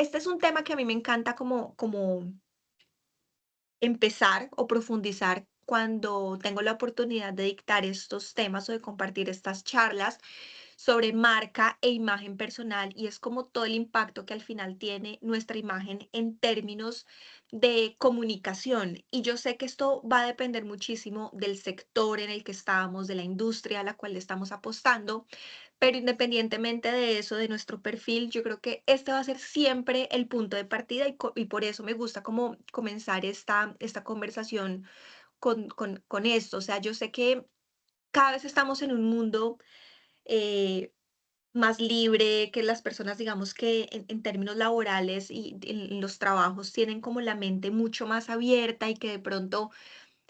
este es un tema que a mí me encanta como empezar o profundizar cuando tengo la oportunidad de dictar estos temas o de compartir estas charlas sobre marca e imagen personal y es como todo el impacto que al final tiene nuestra imagen en términos de comunicación. Y yo sé que esto va a depender muchísimo del sector en el que estamos, de la industria a la cual le estamos apostando, pero independientemente de eso, de nuestro perfil, yo creo que este va a ser siempre el punto de partida y por eso me gusta como comenzar esta conversación con esto. O sea, yo sé que cada vez estamos en un mundo eh, más libre, que las personas, digamos que en términos laborales y en los trabajos tienen como la mente mucho más abierta y que de pronto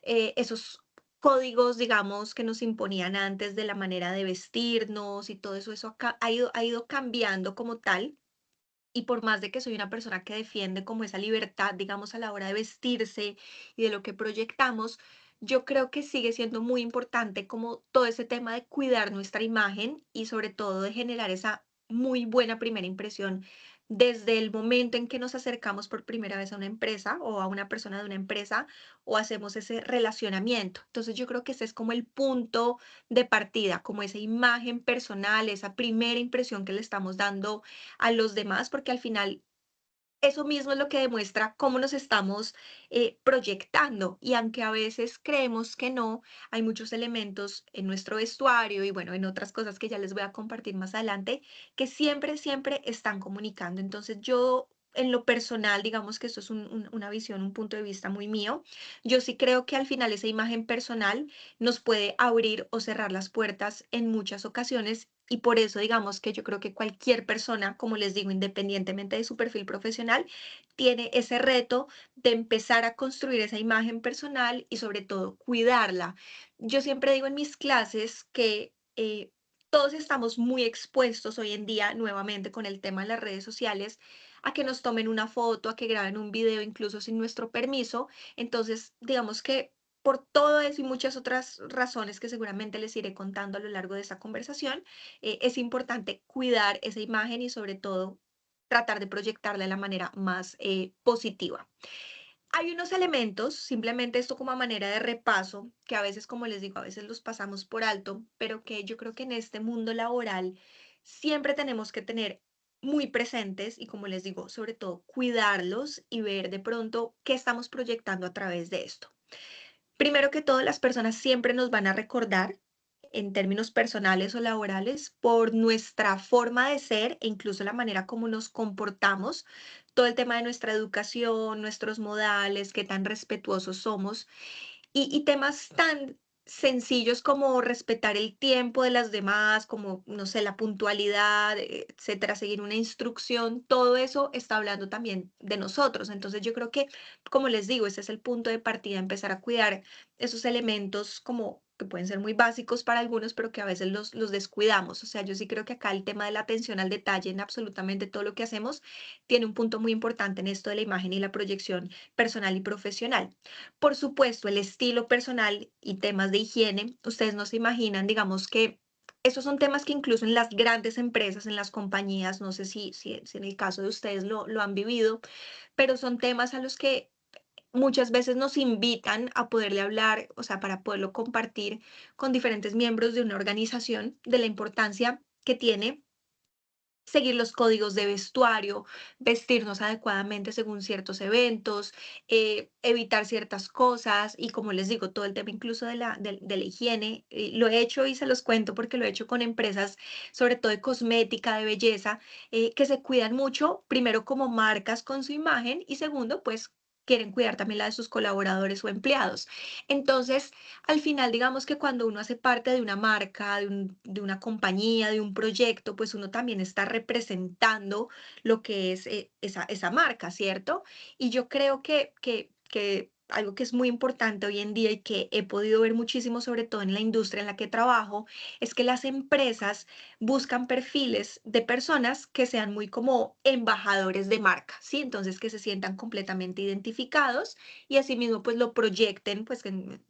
esos códigos, digamos, que nos imponían antes de la manera de vestirnos y todo eso, ha ido cambiando como tal. Y por más de que soy una persona que defiende como esa libertad, digamos, a la hora de vestirse y de lo que proyectamos, yo creo que sigue siendo muy importante como todo ese tema de cuidar nuestra imagen y sobre todo de generar esa muy buena primera impresión desde el momento en que nos acercamos por primera vez a una empresa o a una persona de una empresa o hacemos ese relacionamiento. Entonces yo creo que ese es como el punto de partida, como esa imagen personal, esa primera impresión que le estamos dando a los demás, porque al final eso mismo es lo que demuestra cómo nos estamos proyectando. Y aunque a veces creemos que no, hay muchos elementos en nuestro vestuario y bueno, en otras cosas que ya les voy a compartir más adelante, que siempre, siempre están comunicando. Entonces yo... En lo personal, digamos que esto es una visión, un punto de vista muy mío. Yo sí creo que al final esa imagen personal nos puede abrir o cerrar las puertas en muchas ocasiones y por eso, digamos que yo creo que cualquier persona, como les digo, independientemente de su perfil profesional, tiene ese reto de empezar a construir esa imagen personal y sobre todo cuidarla. Yo siempre digo en mis clases que todos estamos muy expuestos hoy en día, nuevamente con el tema de las redes sociales, a que nos tomen una foto, a que graben un video incluso sin nuestro permiso. Entonces, digamos que por todo eso y muchas otras razones que seguramente les iré contando a lo largo de esta conversación, es importante cuidar esa imagen y sobre todo tratar de proyectarla de la manera más positiva. Hay unos elementos, simplemente esto como a manera de repaso, que a veces, como les digo, a veces los pasamos por alto, pero que yo creo que en este mundo laboral siempre tenemos que tener muy presentes y como les digo, sobre todo cuidarlos y ver de pronto qué estamos proyectando a través de esto. Primero que todo, las personas siempre nos van a recordar, en términos personales o laborales, por nuestra forma de ser e incluso la manera como nos comportamos, todo el tema de nuestra educación, nuestros modales, qué tan respetuosos somos y temas tan sencillos como respetar el tiempo de las demás, como, no sé, la puntualidad, etcétera, seguir una instrucción, todo eso está hablando también de nosotros. Entonces yo creo que, como les digo, ese es el punto de partida, empezar a cuidar esos elementos como que pueden ser muy básicos para algunos, pero que a veces los descuidamos. O sea, yo sí creo que acá el tema de la atención al detalle en absolutamente todo lo que hacemos tiene un punto muy importante en esto de la imagen y la proyección personal y profesional. Por supuesto, el estilo personal y temas de higiene, ustedes no se imaginan, digamos que esos son temas que incluso en las grandes empresas, en las compañías, no sé si en el caso de ustedes lo han vivido, pero son temas a los que muchas veces nos invitan a poderle hablar, o sea, para poderlo compartir con diferentes miembros de una organización, de la importancia que tiene seguir los códigos de vestuario, vestirnos adecuadamente según ciertos eventos, evitar ciertas cosas y como les digo, todo el tema incluso de la higiene, lo he hecho y se los cuento porque lo he hecho con empresas, sobre todo de cosmética, de belleza, que se cuidan mucho, primero como marcas con su imagen y segundo, pues quieren cuidar también la de sus colaboradores o empleados. Entonces, al final, digamos que cuando uno hace parte de una marca, de una compañía, de un proyecto, pues uno también está representando lo que es esa marca, ¿cierto? Y yo creo que algo que es muy importante hoy en día y que he podido ver muchísimo, sobre todo en la industria en la que trabajo, es que las empresas buscan perfiles de personas que sean muy como embajadores de marca, ¿sí? Entonces que se sientan completamente identificados y asimismo pues lo proyecten pues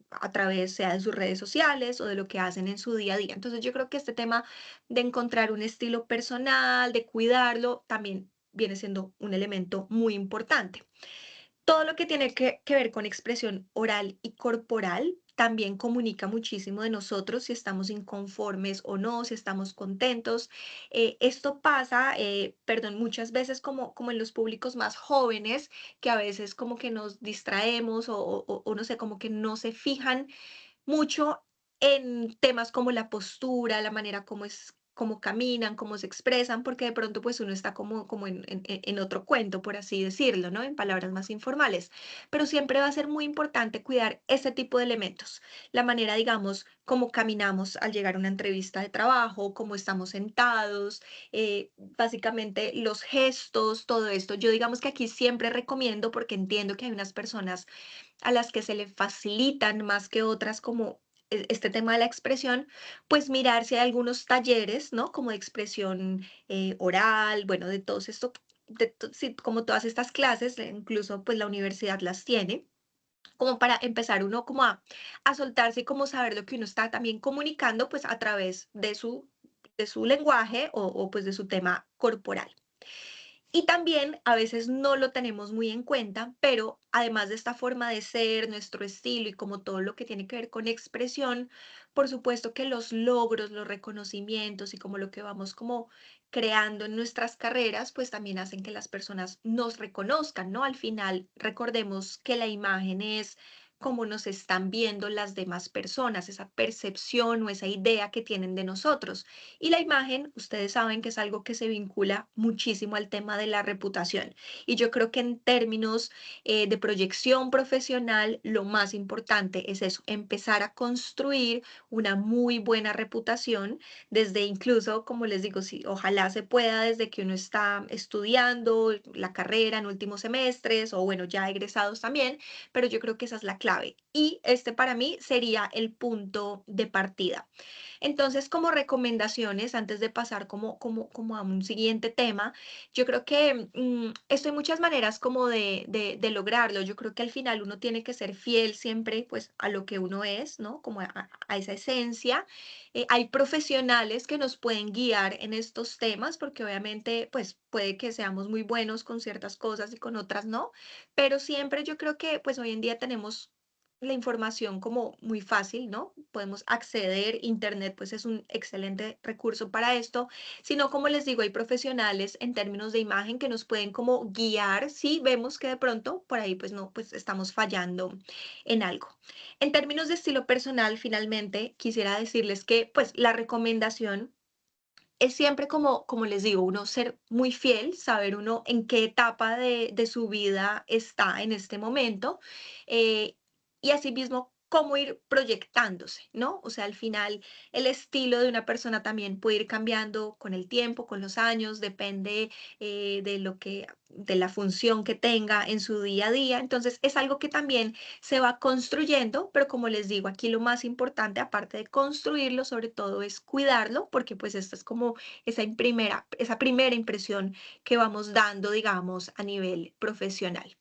a través sea de sus redes sociales o de lo que hacen en su día a día. Entonces yo creo que este tema de encontrar un estilo personal, de cuidarlo, también viene siendo un elemento muy importante. Todo lo que tiene que ver con expresión oral y corporal también comunica muchísimo de nosotros, si estamos inconformes o no, si estamos contentos. Esto pasa, perdón, muchas veces como en los públicos más jóvenes, que a veces como que nos distraemos o no sé, como que no se fijan mucho en temas como la postura, la manera como cómo caminan, cómo se expresan, porque de pronto pues uno está como en otro cuento, por así decirlo, ¿no? En palabras más informales. Pero siempre va a ser muy importante cuidar ese tipo de elementos. La manera, digamos, cómo caminamos al llegar a una entrevista de trabajo, cómo estamos sentados, básicamente los gestos, todo esto. Yo digamos que aquí siempre recomiendo, porque entiendo que hay unas personas a las que se le facilitan más que otras como este tema de la expresión, pues mirar si hay algunos talleres, ¿no? Como de expresión oral, bueno, de todos esto, sí, como todas estas clases, incluso pues la universidad las tiene, como para empezar uno como a soltarse y como saber lo que uno está también comunicando pues a través de su lenguaje pues de su tema corporal. Y también a veces no lo tenemos muy en cuenta, pero además de esta forma de ser, nuestro estilo y como todo lo que tiene que ver con expresión, por supuesto que los logros, los reconocimientos y como lo que vamos como creando en nuestras carreras, pues también hacen que las personas nos reconozcan, ¿no? Al final, recordemos que la imagen es cómo nos están viendo las demás personas, esa percepción o esa idea que tienen de nosotros. Y la imagen, ustedes saben que es algo que se vincula muchísimo al tema de la reputación. Y yo creo que en términos de proyección profesional, lo más importante es eso, empezar a construir una muy buena reputación desde incluso, como les digo, si ojalá se pueda desde que uno está estudiando la carrera en últimos semestres o bueno, ya egresados también, pero yo creo que esa es la clave. Y este para mí sería el punto de partida. Entonces, como recomendaciones, antes de pasar como a un siguiente tema, yo creo que esto hay muchas maneras como de lograrlo. Yo creo que al final uno tiene que ser fiel siempre pues a lo que uno es, ¿no? Como a esa esencia. Hay profesionales que nos pueden guiar en estos temas porque obviamente pues puede que seamos muy buenos con ciertas cosas y con otras no, pero siempre yo creo que pues hoy en día tenemos la información como muy fácil, ¿no? Podemos acceder, Internet pues es un excelente recurso para esto, sino como les digo, hay profesionales en términos de imagen que nos pueden como guiar si vemos que de pronto por ahí pues no, pues estamos fallando en algo. En términos de estilo personal, finalmente quisiera decirles que pues la recomendación es siempre como les digo, uno ser muy fiel, saber uno en qué etapa de su vida está en este momento, eh, y asimismo cómo ir proyectándose, ¿no? O sea, al final el estilo de una persona también puede ir cambiando con el tiempo, con los años, depende de la función que tenga en su día a día. Entonces, es algo que también se va construyendo, pero como les digo, aquí lo más importante, aparte de construirlo, sobre todo es cuidarlo, porque pues esta es como esa primera impresión que vamos dando, digamos, a nivel profesional.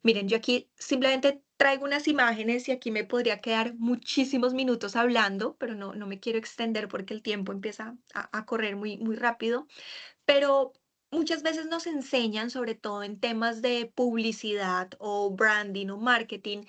Miren, yo aquí simplemente traigo unas imágenes y aquí me podría quedar muchísimos minutos hablando, pero no me quiero extender porque el tiempo empieza a correr muy rápido. Pero muchas veces nos enseñan, sobre todo en temas de publicidad o branding o marketing,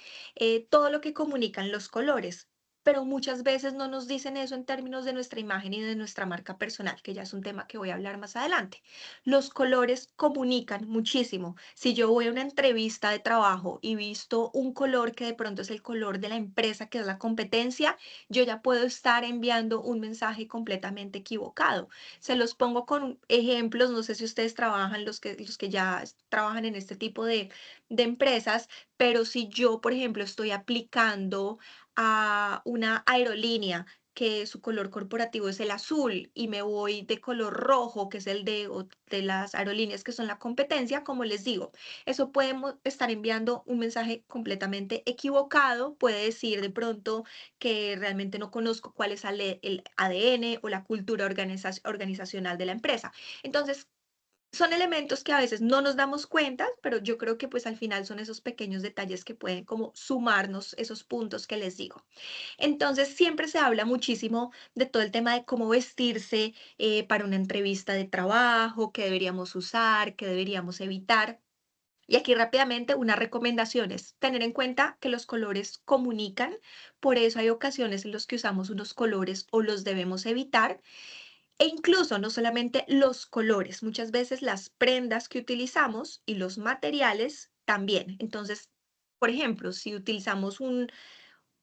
todo lo que comunican los colores. Pero muchas veces no nos dicen eso en términos de nuestra imagen y de nuestra marca personal, que ya es un tema que voy a hablar más adelante. Los colores comunican muchísimo. Si yo voy a una entrevista de trabajo y visto un color que de pronto es el color de la empresa, que es la competencia, yo ya puedo estar enviando un mensaje completamente equivocado. Se los pongo con ejemplos, no sé si ustedes trabajan, los que ya trabajan en este tipo de empresas, pero si yo, por ejemplo, estoy aplicando a una aerolínea que su color corporativo es el azul y me voy de color rojo, que es de las aerolíneas que son la competencia, como les digo, eso puede estar enviando un mensaje completamente equivocado, puede decir de pronto que realmente no conozco cuál es el ADN o la cultura organizacional de la empresa. Entonces, Son elementos que a veces no nos damos cuenta, pero yo creo que pues al final son esos pequeños detalles que pueden como sumarnos esos puntos que les digo. Entonces siempre se habla muchísimo de todo el tema de cómo vestirse para una entrevista de trabajo, qué deberíamos usar, qué deberíamos evitar. Y aquí rápidamente unas recomendaciones. Tener en cuenta que los colores comunican, por eso hay ocasiones en los que usamos unos colores o los debemos evitar. E incluso no solamente los colores, muchas veces las prendas que utilizamos y los materiales también. Entonces, por ejemplo, si utilizamos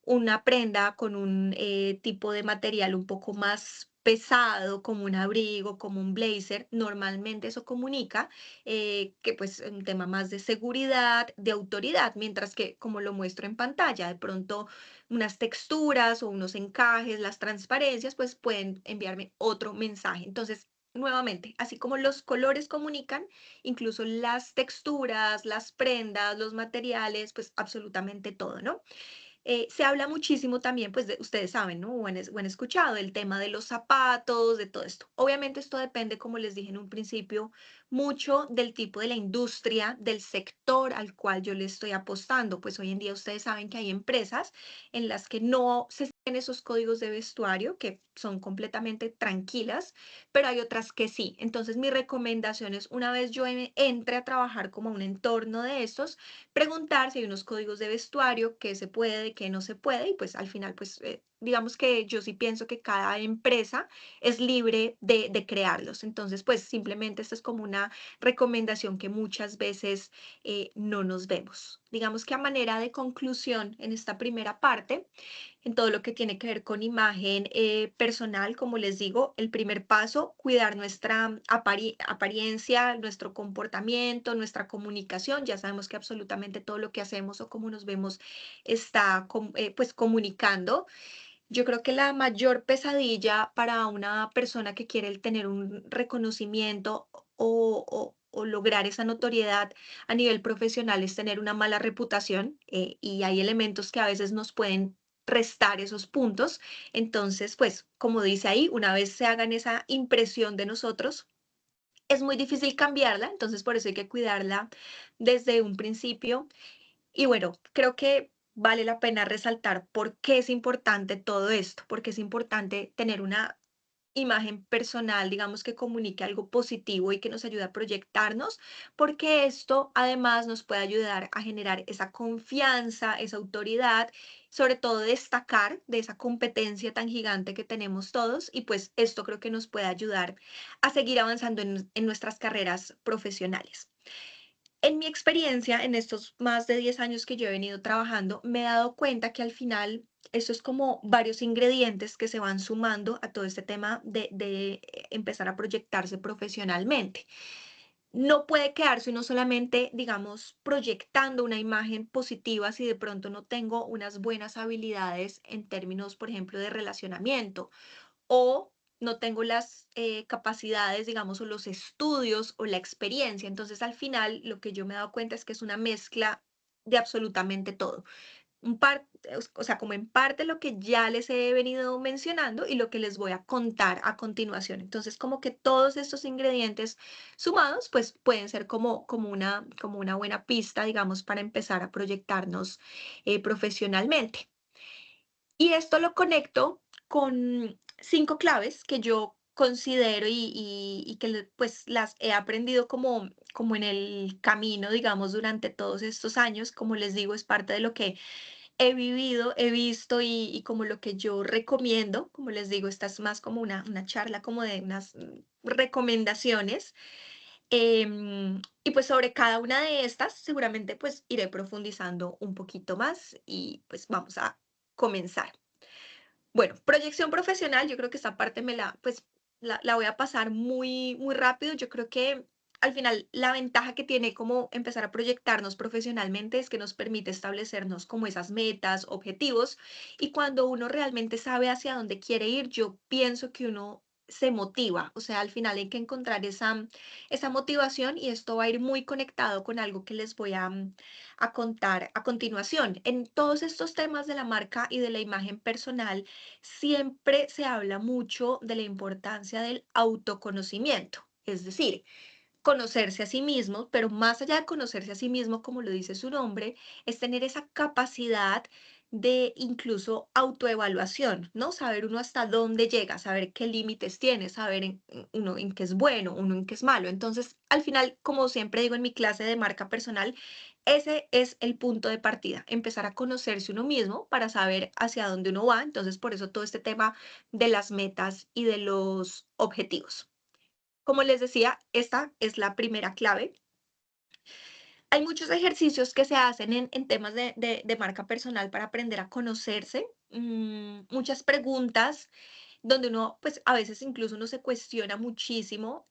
una prenda con un tipo de material un poco más pesado, como un abrigo, como un blazer, normalmente eso comunica que pues un tema más de seguridad, de autoridad, mientras que como lo muestro en pantalla, de pronto unas texturas o unos encajes, las transparencias, pues pueden enviarme otro mensaje. Entonces, nuevamente, así como los colores comunican, incluso las texturas, las prendas, los materiales, pues absolutamente todo, ¿no? Se habla muchísimo también, pues ustedes saben, ¿no? O han escuchado el tema de los zapatos, de todo esto. Obviamente esto depende, como les dije en un principio, mucho del tipo de la industria, del sector al cual yo le estoy apostando. Pues hoy en día ustedes saben que hay empresas en las que no se siguen esos códigos de vestuario, que son completamente tranquilas, pero hay otras que sí. Entonces mi recomendación es, una vez yo entre a trabajar como a un entorno de estos, preguntar si hay unos códigos de vestuario, qué se puede, qué no se puede, y pues al final, pues digamos que yo sí pienso que cada empresa es libre de crearlos. Entonces, pues simplemente esta es como una recomendación que muchas veces no nos vemos. Digamos que a manera de conclusión en esta primera parte, en todo lo que tiene que ver con imagen personal, como les digo, el primer paso, cuidar nuestra apariencia, nuestro comportamiento, nuestra comunicación. Ya sabemos que absolutamente todo lo que hacemos o cómo nos vemos está pues comunicando. Yo creo que la mayor pesadilla para una persona que quiere el tener un reconocimiento o lograr esa notoriedad a nivel profesional es tener una mala reputación, y hay elementos que a veces nos pueden restar esos puntos. Entonces, pues, como dice ahí, una vez se hagan esa impresión de nosotros, es muy difícil cambiarla, entonces por eso hay que cuidarla desde un principio. Y bueno, creo que vale la pena resaltar por qué es importante todo esto, porque es importante tener una imagen personal, digamos, que comunique algo positivo y que nos ayude a proyectarnos, porque esto además nos puede ayudar a generar esa confianza, esa autoridad, sobre todo destacar de esa competencia tan gigante que tenemos todos y pues esto creo que nos puede ayudar a seguir avanzando en nuestras carreras profesionales. En mi experiencia, en estos más de 10 años que yo he venido trabajando, me he dado cuenta que al final esto es como varios ingredientes que se van sumando a todo este tema de empezar a proyectarse profesionalmente. No puede quedarse uno solamente, digamos, proyectando una imagen positiva si de pronto no tengo unas buenas habilidades en términos, por ejemplo, de relacionamiento o no tengo las capacidades, digamos, o los estudios o la experiencia. Entonces, al final, lo que yo me he dado cuenta es que es una mezcla de absolutamente todo. O sea, como en parte lo que ya les he venido mencionando y lo que les voy a contar a continuación. Entonces, como que todos estos ingredientes sumados, pues pueden ser como una buena pista, digamos, para empezar a proyectarnos profesionalmente. Y esto lo conecto con 5 claves que yo considero y que pues las he aprendido como en el camino, digamos, durante todos estos años. Como les digo, es parte de lo que he vivido, he visto y como lo que yo recomiendo. Como les digo, esta es más como una charla como de unas recomendaciones. Y pues sobre cada una de estas seguramente pues iré profundizando un poquito más y pues vamos a comenzar. Bueno, proyección profesional, yo creo que esta parte pues, la voy a pasar muy rápido. Yo creo que al final la ventaja que tiene como empezar a proyectarnos profesionalmente es que nos permite establecernos como esas metas, objetivos, y cuando uno realmente sabe hacia dónde quiere ir, yo pienso que uno se motiva. O sea, al final hay que encontrar esa motivación y esto va a ir muy conectado con algo que les voy a contar a continuación. En todos estos temas de la marca y de la imagen personal, siempre se habla mucho de la importancia del autoconocimiento. Es decir, conocerse a sí mismo, pero más allá de conocerse a sí mismo, como lo dice su nombre, es tener esa capacidad de incluso autoevaluación, ¿no? Saber uno hasta dónde llega, saber qué límites tiene, saber uno en qué es bueno, uno en qué es malo. Entonces, al final, como siempre digo en mi clase de marca personal, ese es el punto de partida, empezar a conocerse uno mismo para saber hacia dónde uno va. Entonces, por eso todo este tema de las metas y de los objetivos. Como les decía, esta es la primera clave. Hay muchos ejercicios que se hacen en temas de marca personal para aprender a conocerse, muchas preguntas donde uno, pues a veces incluso uno se cuestiona muchísimo,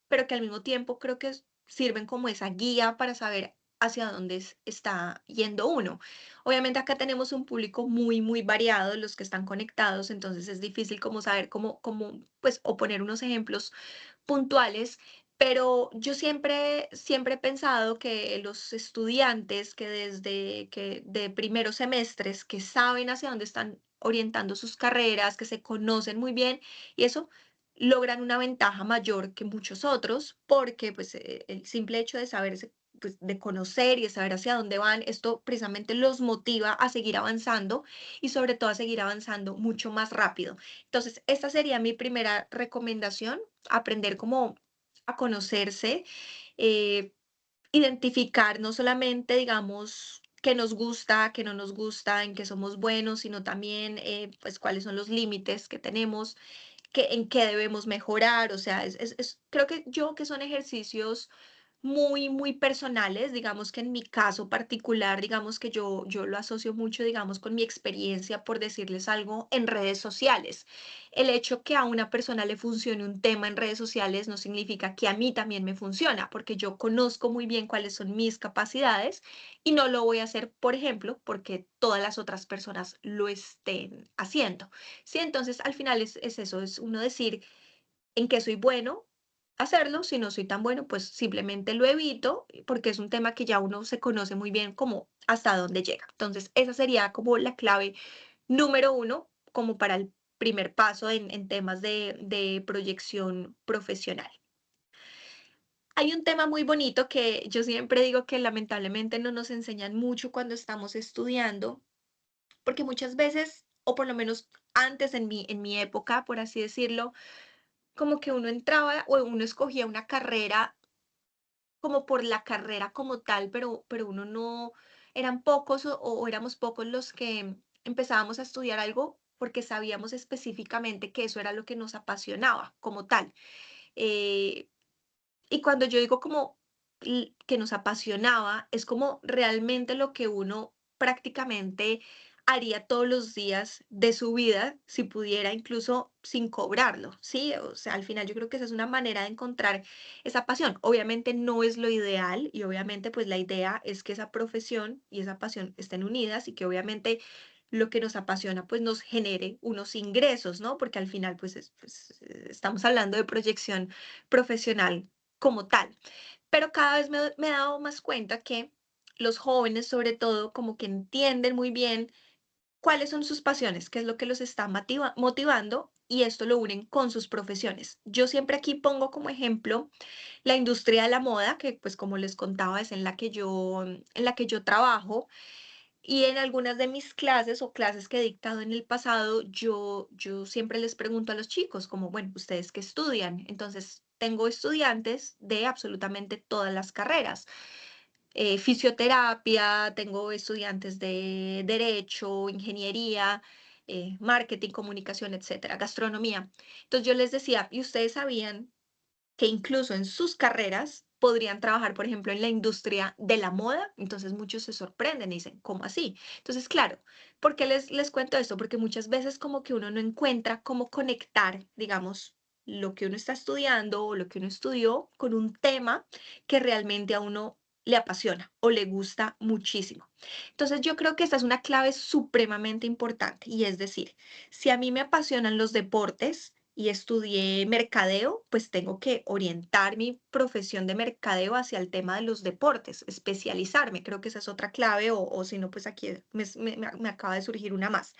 pero que al mismo tiempo creo que sirven como esa guía para saber hacia dónde está yendo uno. Obviamente acá tenemos un público muy, muy variado, los que están conectados, entonces es difícil como saber pues, o poner unos ejemplos puntuales, pero yo siempre he pensado que los estudiantes que desde que de primeros semestres, que saben hacia dónde están orientando sus carreras, que se conocen muy bien y eso, logran una ventaja mayor que muchos otros, porque pues el simple hecho de saberse, pues, de conocer y de saber hacia dónde van, esto precisamente los motiva a seguir avanzando y sobre todo a seguir avanzando mucho más rápido. Entonces, esta sería mi primera recomendación, aprender como a conocerse, eh, identificar no solamente, digamos, qué nos gusta, qué no nos gusta, en qué somos buenos, sino también, pues, cuáles son los límites que tenemos, en qué debemos mejorar. O sea, creo que son ejercicios muy, muy personales, digamos que en mi caso particular, digamos que yo lo asocio mucho, digamos, con mi experiencia, por decirles algo, en redes sociales. El hecho que a una persona le funcione un tema en redes sociales no significa que a mí también me funciona, porque yo conozco muy bien cuáles son mis capacidades y no lo voy a hacer, por ejemplo, porque todas las otras personas lo estén haciendo. Sí, entonces al final es eso, es uno decir en qué soy bueno, hacerlo. Si no soy tan bueno, pues simplemente lo evito, porque es un tema que ya uno se conoce muy bien como hasta dónde llega. Entonces, esa sería como la clave número uno, como para el primer paso en temas de proyección profesional. Hay un tema muy bonito que yo siempre digo que lamentablemente no nos enseñan mucho cuando estamos estudiando, porque muchas veces, o por lo menos antes en mi época, por así decirlo, como que uno entraba o uno escogía una carrera como por la carrera como tal, pero uno no, eran pocos o éramos pocos los que empezábamos a estudiar algo porque sabíamos específicamente que eso era lo que nos apasionaba como tal. Eh, y cuando yo digo como que nos apasionaba, es como realmente lo que uno prácticamente haría todos los días de su vida, si pudiera, incluso sin cobrarlo, ¿sí? O sea, al final yo creo que esa es una manera de encontrar esa pasión. Obviamente no es lo ideal y obviamente pues la idea es que esa profesión y esa pasión estén unidas y que obviamente lo que nos apasiona pues nos genere unos ingresos, ¿no? Porque al final estamos hablando de proyección profesional como tal. Pero cada vez me he dado más cuenta que los jóvenes, sobre todo, como que entienden muy bien cuáles son sus pasiones, qué es lo que los está motivando y esto lo unen con sus profesiones. Yo siempre aquí pongo como ejemplo la industria de la moda, que pues como les contaba es en la que yo trabajo y en algunas de mis clases o clases que he dictado en el pasado, yo siempre les pregunto a los chicos, como, bueno, ¿ustedes qué estudian? Entonces, tengo estudiantes de absolutamente todas las carreras. Fisioterapia, tengo estudiantes de derecho, ingeniería, marketing, comunicación, etcétera, gastronomía. Entonces yo les decía, ¿y ustedes sabían que incluso en sus carreras podrían trabajar, por ejemplo, en la industria de la moda? Entonces muchos se sorprenden y dicen, ¿cómo así? Entonces, claro, ¿por qué les cuento esto? Porque muchas veces como que uno no encuentra cómo conectar, digamos, lo que uno está estudiando o lo que uno estudió con un tema que realmente a uno le apasiona o le gusta muchísimo. Entonces yo creo que esta es una clave supremamente importante y es decir, si a mí me apasionan los deportes, y estudié mercadeo, pues tengo que orientar mi profesión de mercadeo hacia el tema de los deportes, especializarme. Creo que esa es otra clave, o si no, pues aquí me acaba de surgir una más.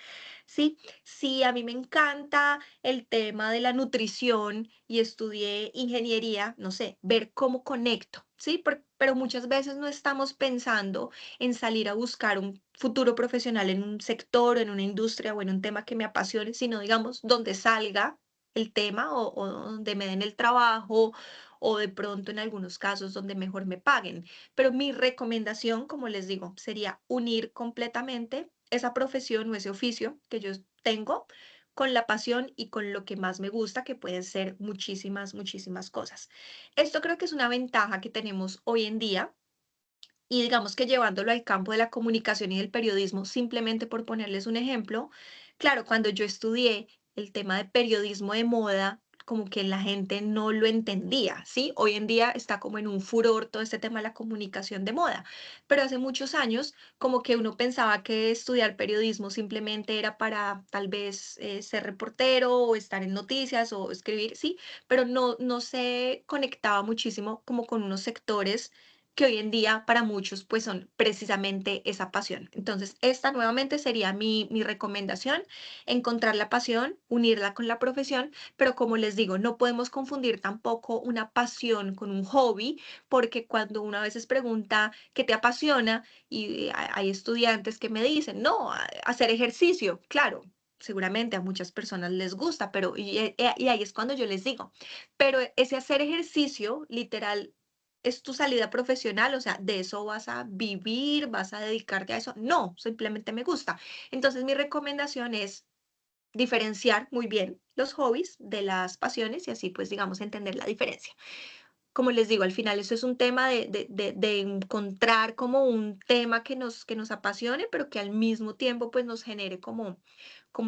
Sí, sí, a mí me encanta el tema de la nutrición y estudié ingeniería, no sé, ver cómo conecto, ¿sí? Pero muchas veces no estamos pensando en salir a buscar un futuro profesional en un sector, en una industria o en un tema que me apasione, sino digamos donde salga el tema o donde me den el trabajo o de pronto en algunos casos donde mejor me paguen. Pero mi recomendación, como les digo, sería unir completamente esa profesión o ese oficio que yo tengo con la pasión y con lo que más me gusta, que pueden ser muchísimas, muchísimas cosas. Esto creo que es una ventaja que tenemos hoy en día y digamos que llevándolo al campo de la comunicación y del periodismo, simplemente por ponerles un ejemplo, claro, cuando yo estudié el tema de periodismo de moda, como que la gente no lo entendía, ¿sí? Hoy en día está como en un furor todo este tema de la comunicación de moda, pero hace muchos años como que uno pensaba que estudiar periodismo simplemente era para tal vez ser reportero o estar en noticias o escribir, sí, pero no se conectaba muchísimo como con unos sectores que hoy en día para muchos pues son precisamente esa pasión. Entonces, esta nuevamente sería mi recomendación, encontrar la pasión, unirla con la profesión, pero como les digo, no podemos confundir tampoco una pasión con un hobby, porque cuando uno a veces pregunta qué te apasiona y hay estudiantes que me dicen, no, hacer ejercicio, claro. Seguramente a muchas personas les gusta, pero y ahí es cuando yo les digo, pero ese hacer ejercicio literal es tu salida profesional, o sea, de eso vas a vivir, vas a dedicarte a eso. No, simplemente me gusta. Entonces, mi recomendación es diferenciar muy bien los hobbies de las pasiones y así, pues, digamos, entender la diferencia. Como les digo, al final eso es un tema de encontrar como un tema que nos apasione, pero que al mismo tiempo, pues, nos genere como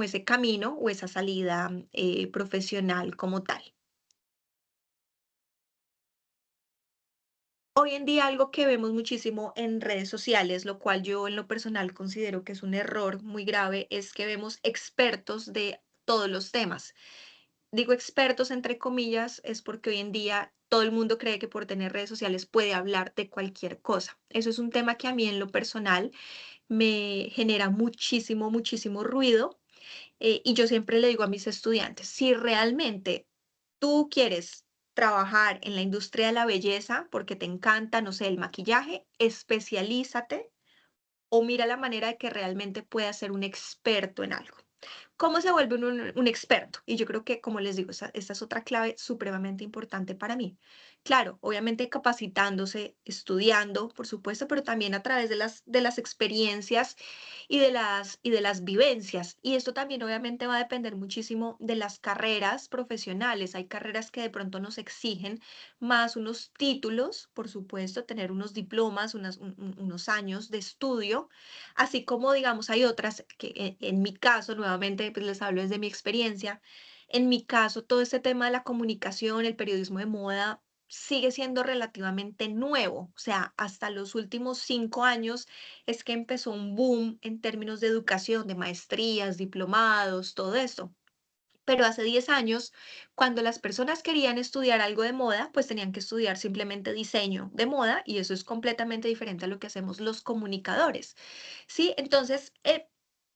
ese camino o esa salida profesional como tal. Hoy en día algo que vemos muchísimo en redes sociales, lo cual yo en lo personal considero que es un error muy grave, es que vemos expertos de todos los temas. Digo expertos entre comillas, es porque hoy en día todo el mundo cree que por tener redes sociales puede hablar de cualquier cosa. Eso es un tema que a mí en lo personal me genera muchísimo, muchísimo ruido y yo siempre le digo a mis estudiantes, si realmente tú quieres trabajar en la industria de la belleza porque te encanta, no sé, el maquillaje, especialízate o mira la manera de que realmente puedas ser un experto en algo. ¿Cómo se vuelve un experto? Y yo creo que, como les digo, esa es otra clave supremamente importante para mí. Claro, obviamente capacitándose, estudiando, por supuesto, pero también a través de las experiencias y de las vivencias. Y esto también obviamente va a depender muchísimo de las carreras profesionales. Hay carreras que de pronto nos exigen más unos títulos, por supuesto, tener unos diplomas, unos años de estudio. Así como, digamos, hay otras que en mi caso, nuevamente, pues les hablo desde mi experiencia, en mi caso, todo este tema de la comunicación, el periodismo de moda, sigue siendo relativamente nuevo. O sea, hasta los últimos 5 años es que empezó un boom en términos de educación, de maestrías, diplomados, todo esto. Pero hace 10 años, cuando las personas querían estudiar algo de moda, pues tenían que estudiar simplemente diseño de moda y eso es completamente diferente a lo que hacemos los comunicadores. Sí, entonces,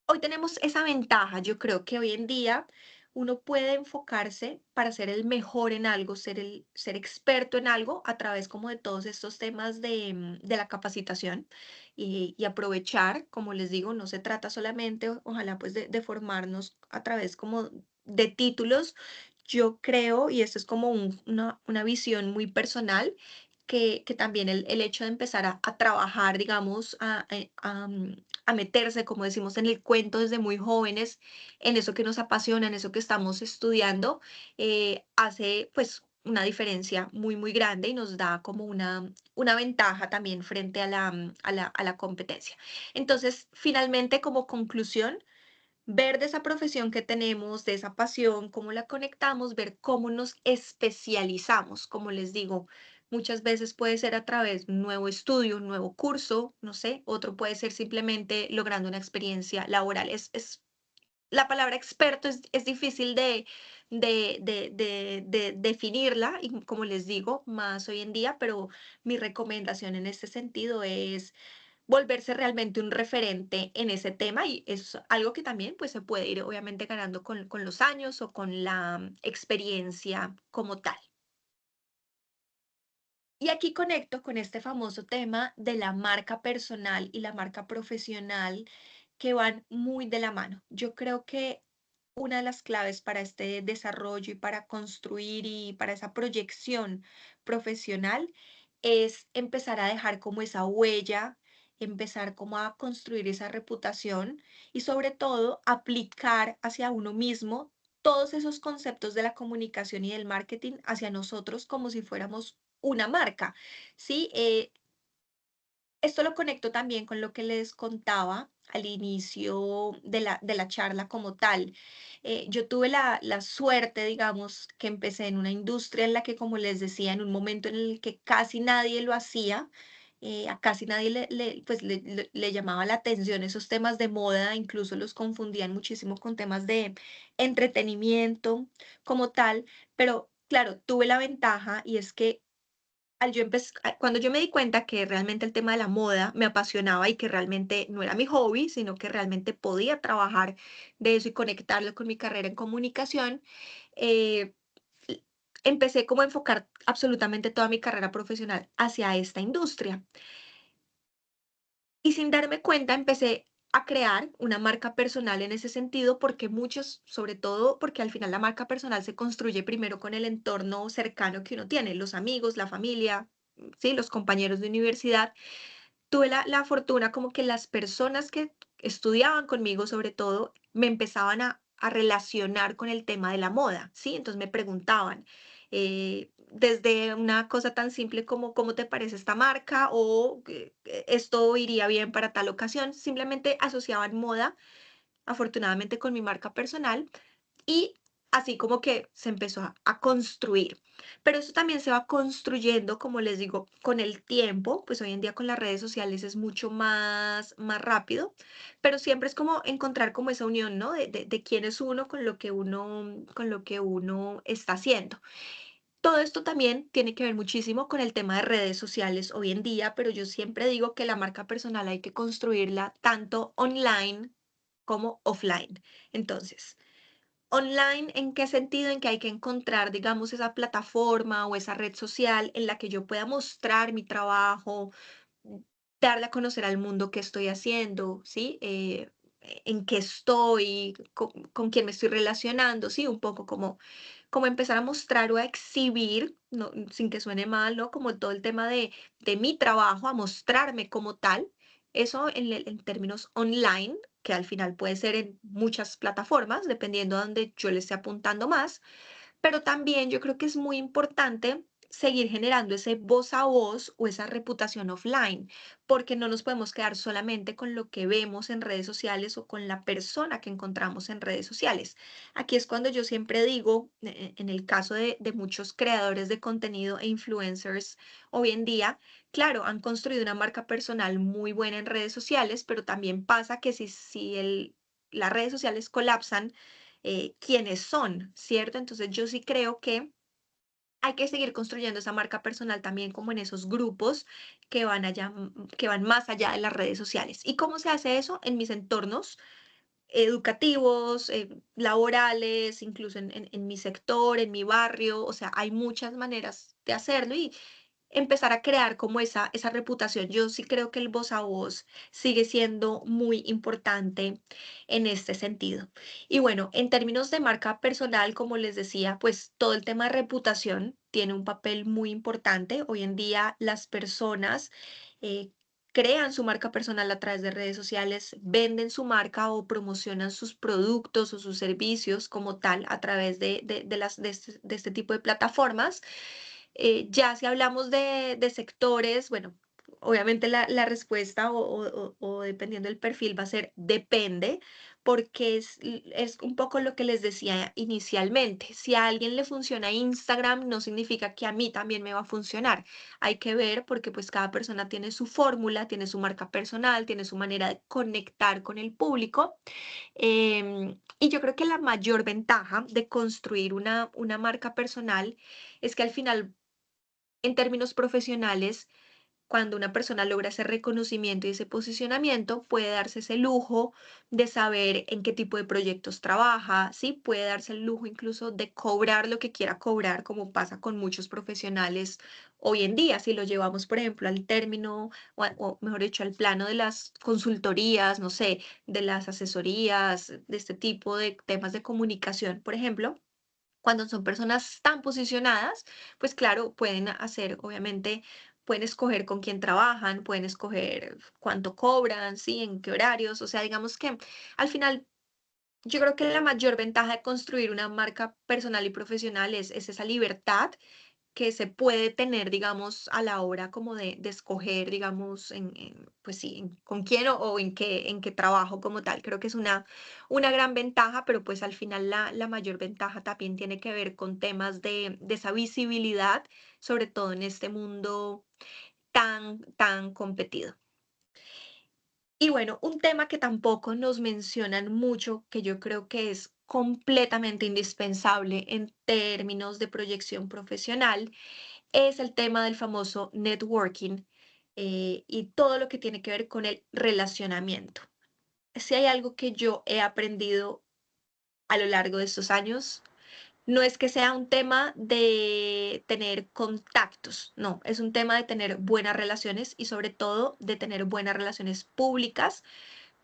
hoy tenemos esa ventaja. Yo creo que hoy en día uno puede enfocarse para ser el mejor en algo, ser experto en algo a través como de todos estos temas de la capacitación y aprovechar, como les digo, no se trata solamente, ojalá pues de formarnos a través como de títulos. Yo creo, y esto es como una visión muy personal, que también el hecho de empezar a trabajar, digamos, a meterse, como decimos en el cuento desde muy jóvenes, en eso que nos apasiona, en eso que estamos estudiando, hace pues una diferencia muy, muy grande y nos da como una ventaja también frente a a la competencia. Entonces, finalmente, como conclusión, ver de esa profesión que tenemos, de esa pasión, cómo la conectamos, ver cómo nos especializamos. Como les digo, muchas veces puede ser a través de un nuevo estudio, un nuevo curso, no sé, otro puede ser simplemente logrando una experiencia laboral. Es la palabra experto es difícil de definirla, y como les digo, más hoy en día, pero mi recomendación en este sentido es volverse realmente un referente en ese tema y es algo que también pues se puede ir obviamente ganando con los años o con la experiencia como tal. Y aquí conecto con este famoso tema de la marca personal y la marca profesional que van muy de la mano. Yo creo que una de las claves para este desarrollo y para construir y para esa proyección profesional es empezar a dejar como esa huella, empezar como a construir esa reputación y sobre todo aplicar hacia uno mismo todos esos conceptos de la comunicación y del marketing hacia nosotros como si fuéramos una marca, ¿sí? Esto lo conecto también con lo que les contaba al inicio de la charla como tal. Yo tuve la suerte, digamos, que empecé en una industria en la que, como les decía, en un momento en el que casi nadie lo hacía, a casi nadie pues, le llamaba la atención esos temas de moda, incluso los confundían muchísimo con temas de entretenimiento como tal, pero claro, tuve la ventaja y es que cuando yo me di cuenta que realmente el tema de la moda me apasionaba y que realmente no era mi hobby, sino que realmente podía trabajar de eso y conectarlo con mi carrera en comunicación, eh, l- empecé como a enfocar absolutamente toda mi carrera profesional hacia esta industria. Y sin darme cuenta, empecé a crear una marca personal en ese sentido, porque muchos, sobre todo porque al final la marca personal se construye primero con el entorno cercano que uno tiene, los amigos, la familia, sí, los compañeros de universidad. Tuve la fortuna como que las personas que estudiaban conmigo, sobre todo, me empezaban a relacionar con el tema de la moda, ¿sí? Entonces me preguntaban, desde una cosa tan simple como, ¿cómo te parece esta marca? O esto iría bien para tal ocasión. Simplemente asociaban moda, afortunadamente, con mi marca personal y así como que se empezó a construir. Pero eso también se va construyendo, como les digo, con el tiempo, pues hoy en día con las redes sociales es mucho más rápido, pero siempre es como encontrar como esa unión, ¿no? De quién es uno con lo que uno está haciendo. Todo esto también tiene que ver muchísimo con el tema de redes sociales hoy en día, pero yo siempre digo que la marca personal hay que construirla tanto online como offline. Entonces, online, ¿en qué sentido? En que hay que encontrar, digamos, esa plataforma o esa red social en la que yo pueda mostrar mi trabajo, mm, darle a conocer al mundo qué estoy haciendo, ¿sí? En qué estoy, con quién me estoy relacionando, ¿sí? Un poco como empezar a mostrar o a exhibir, no, sin que suene mal, ¿no? Como todo el tema de mi trabajo, a mostrarme como tal. Eso en términos online, que al final puede ser en muchas plataformas, dependiendo a donde yo le esté apuntando más, pero también yo creo que es muy importante seguir generando ese voz a voz o esa reputación offline, porque no nos podemos quedar solamente con lo que vemos en redes sociales o con la persona que encontramos en redes sociales. Aquí es cuando yo siempre digo, en el caso de muchos creadores de contenido e influencers hoy en día, claro, han construido una marca personal muy buena en redes sociales, pero también pasa que si las redes sociales colapsan, quiénes son, ¿cierto? Entonces yo sí creo que hay que seguir construyendo esa marca personal también como en esos grupos que van allá, que van más allá de las redes sociales. ¿Y cómo se hace eso? En mis entornos educativos, laborales, incluso en mi sector, en mi barrio, o sea, hay muchas maneras de hacerlo y empezar a crear como esa reputación. Yo sí creo que el voz a voz sigue siendo muy importante en este sentido. Y bueno, en términos de marca personal, como les decía, pues todo el tema de reputación tiene un papel muy importante. Hoy en día las personas eh, crean su marca personal a través de redes sociales, venden su marca o promocionan sus productos o sus servicios como tal a través de este tipo de plataformas. Ya si hablamos de sectores, bueno, obviamente la respuesta o dependiendo del perfil va a ser depende, porque es un poco lo que les decía inicialmente. Si a alguien le funciona Instagram, no significa que a mí también me va a funcionar. Hay que ver porque pues cada persona tiene su fórmula, tiene su marca personal, tiene su manera de conectar con el público. Y yo creo que la mayor ventaja de construir una marca personal es que al final, en términos profesionales, cuando una persona logra ese reconocimiento y ese posicionamiento, puede darse ese lujo de saber en qué tipo de proyectos trabaja, ¿sí? Puede darse el lujo incluso de cobrar lo que quiera cobrar, como pasa con muchos profesionales hoy en día. Si lo llevamos, por ejemplo, al término, o mejor dicho, al plano de las consultorías, no sé, de las asesorías, de este tipo de temas de comunicación, por ejemplo. Cuando son personas tan posicionadas, pues claro, pueden hacer, obviamente, pueden escoger con quién trabajan, pueden escoger cuánto cobran, sí, en qué horarios. O sea, digamos que al final yo creo que la mayor ventaja de construir una marca personal y profesional es esa libertad que se puede tener, digamos, a la hora como de escoger, digamos, pues sí, con quién o en qué trabajo como tal. Creo que es una gran ventaja, pero pues al final la mayor ventaja también tiene que ver con temas de esa visibilidad, sobre todo en este mundo tan competido. Y bueno, un tema que tampoco nos mencionan mucho, que yo creo que es completamente indispensable en términos de proyección profesional, es el tema del famoso networking, y todo lo que tiene que ver con el relacionamiento. Si hay algo que yo he aprendido a lo largo de estos años, no es que sea un tema de tener contactos, no, es un tema de tener buenas relaciones y sobre todo de tener buenas relaciones públicas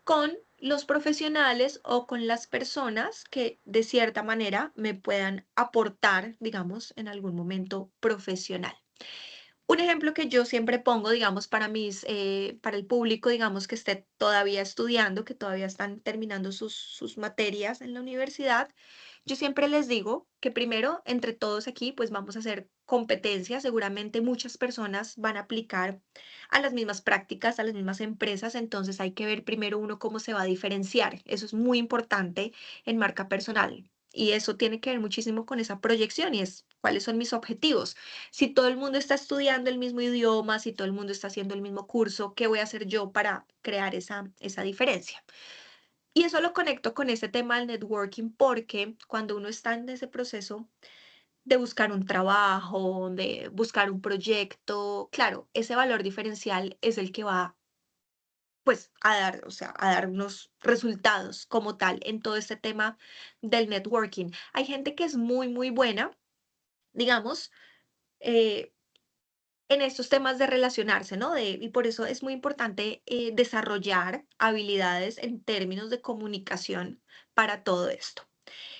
con los profesionales o con las personas que de cierta manera me puedan aportar, digamos, en algún momento profesional. Un ejemplo que yo siempre pongo, digamos, para el público, digamos, que esté todavía estudiando, que todavía están terminando sus materias en la universidad, yo siempre les digo que primero, entre todos aquí, pues vamos a hacer competencia. Seguramente muchas personas van a aplicar a las mismas prácticas, a las mismas empresas, entonces hay que ver primero uno cómo se va a diferenciar. Eso es muy importante en marca personal. Y eso tiene que ver muchísimo con esa proyección y es cuáles son mis objetivos. Si todo el mundo está estudiando el mismo idioma, si todo el mundo está haciendo el mismo curso, ¿qué voy a hacer yo para crear esa diferencia? Y eso lo conecto con ese tema del networking porque cuando uno está en ese proceso de buscar un trabajo, de buscar un proyecto, claro, ese valor diferencial es el que va pues a dar, o sea, a dar unos resultados como tal en todo este tema del networking. Hay gente que es muy buena, digamos, eh, en estos temas de relacionarse, ¿no? Y por eso es muy importante desarrollar habilidades en términos de comunicación para todo esto.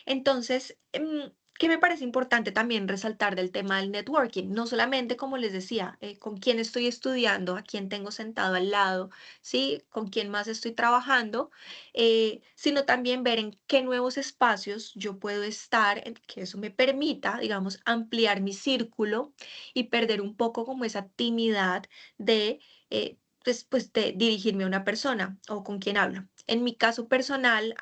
Entonces, ¿qué me parece importante también resaltar del tema del networking? No solamente, como les decía, con quién estoy estudiando, a quién tengo sentado al lado, ¿sí? Con quién más estoy trabajando, sino también ver en qué nuevos espacios yo puedo estar, que eso me permita, digamos, ampliar mi círculo y perder un poco como esa timidez de, pues, de dirigirme a una persona o con quién hablo. En mi caso personal,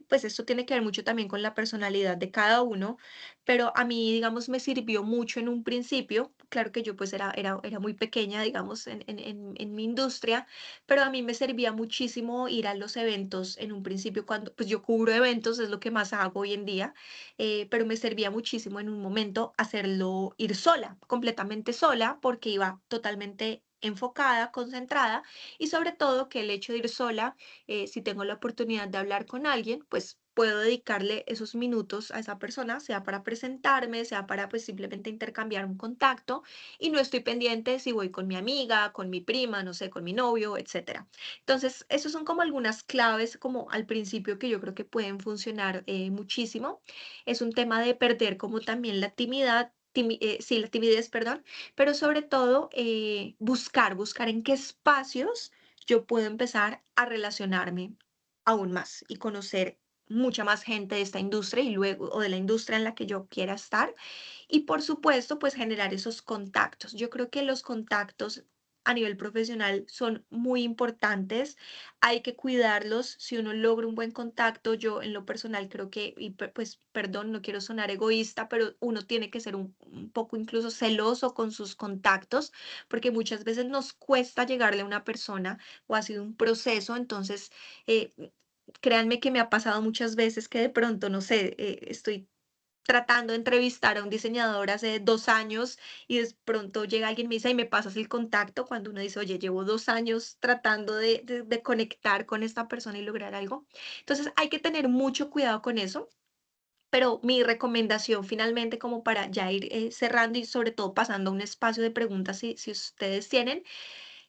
pues esto tiene que ver mucho también con la personalidad de cada uno, pero a mí, digamos, me sirvió mucho en un principio. Claro que yo pues era muy pequeña, digamos, en mi industria, pero a mí me servía muchísimo ir a los eventos en un principio cuando, pues yo cubro eventos, es lo que más hago hoy en día, pero me servía muchísimo en un momento hacerlo ir sola, completamente sola, porque iba totalmente enfocada, concentrada y sobre todo que el hecho de ir sola, si tengo la oportunidad de hablar con alguien, pues puedo dedicarle esos minutos a esa persona, sea para presentarme, sea para pues simplemente intercambiar un contacto y no estoy pendiente si voy con mi amiga, con mi prima, no sé, con mi novio, etcétera. Entonces, esos son como algunas claves como al principio que yo creo que pueden funcionar muchísimo. Es un tema de perder como también la sí, la timidez, perdón, pero sobre todo buscar en qué espacios yo puedo empezar a relacionarme aún más y conocer mucha más gente de esta industria y luego o de la industria en la que yo quiera estar y por supuesto pues generar esos contactos. Yo creo que los contactos a nivel profesional son muy importantes, hay que cuidarlos. Si uno logra un buen contacto, yo en lo personal creo que, pues perdón, no quiero sonar egoísta, pero uno tiene que ser un poco incluso celoso con sus contactos, porque muchas veces nos cuesta llegarle a una persona o ha sido un proceso. Entonces, eh, créanme que me ha pasado muchas veces que de pronto, no sé, estoy tratando de entrevistar a un diseñador hace 2 años y de pronto llega alguien y me dice, y me pasas el contacto, cuando uno dice, oye, llevo 2 años tratando de conectar con esta persona y lograr algo. Entonces hay que tener mucho cuidado con eso. Pero mi recomendación finalmente, como para ya ir cerrando y sobre todo pasando a un espacio de preguntas, si ustedes tienen,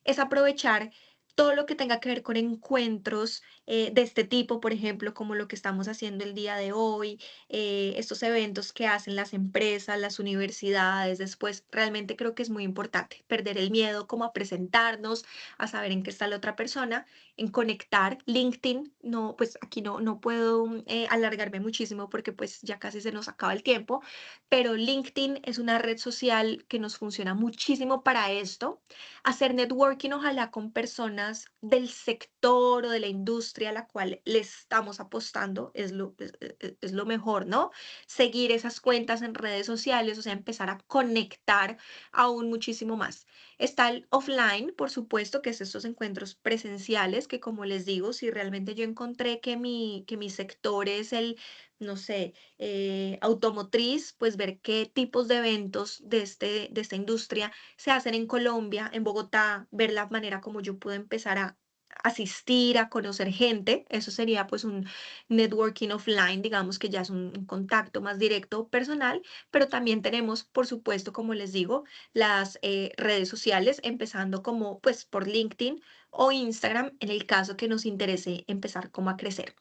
es aprovechar todo lo que tenga que ver con encuentros de este tipo, por ejemplo, como lo que estamos haciendo el día de hoy, estos eventos que hacen las empresas, las universidades. Después, realmente creo que es muy importante perder el miedo como a presentarnos, a saber en qué está la otra persona, en conectar. LinkedIn, no, pues aquí no puedo alargarme muchísimo porque pues ya casi se nos acaba el tiempo, pero LinkedIn es una red social que nos funciona muchísimo para esto. Hacer networking, ojalá con personas del sector o de la industria a la cual le estamos apostando, es lo mejor, ¿no? Seguir esas cuentas en redes sociales, o sea, empezar a conectar aún muchísimo más. Está el offline, por supuesto, que es estos encuentros presenciales, que como les digo, si realmente yo encontré que mi sector es el, no sé, automotriz, pues ver qué tipos de eventos de esta industria se hacen en Colombia, en Bogotá, ver la manera como yo puedo empezar a asistir, a conocer gente. Eso sería pues un networking offline, digamos que ya es un contacto más directo, personal, pero también tenemos, por supuesto, como les digo, las redes sociales, empezando como pues por LinkedIn o Instagram, en el caso que nos interese empezar como a crecer.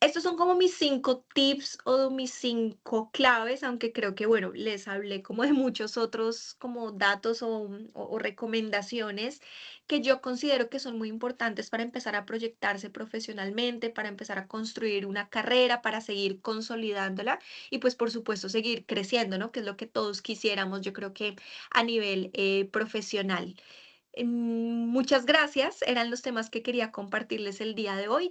Estos son como mis 5 tips o mis 5 claves, aunque creo que, bueno, les hablé como de muchos otros como datos o recomendaciones que yo considero que son muy importantes para empezar a proyectarse profesionalmente, para empezar a construir una carrera, para seguir consolidándola y pues por supuesto seguir creciendo, ¿no? Que es lo que todos quisiéramos, yo creo que a nivel profesional. Muchas gracias, eran los temas que quería compartirles el día de hoy.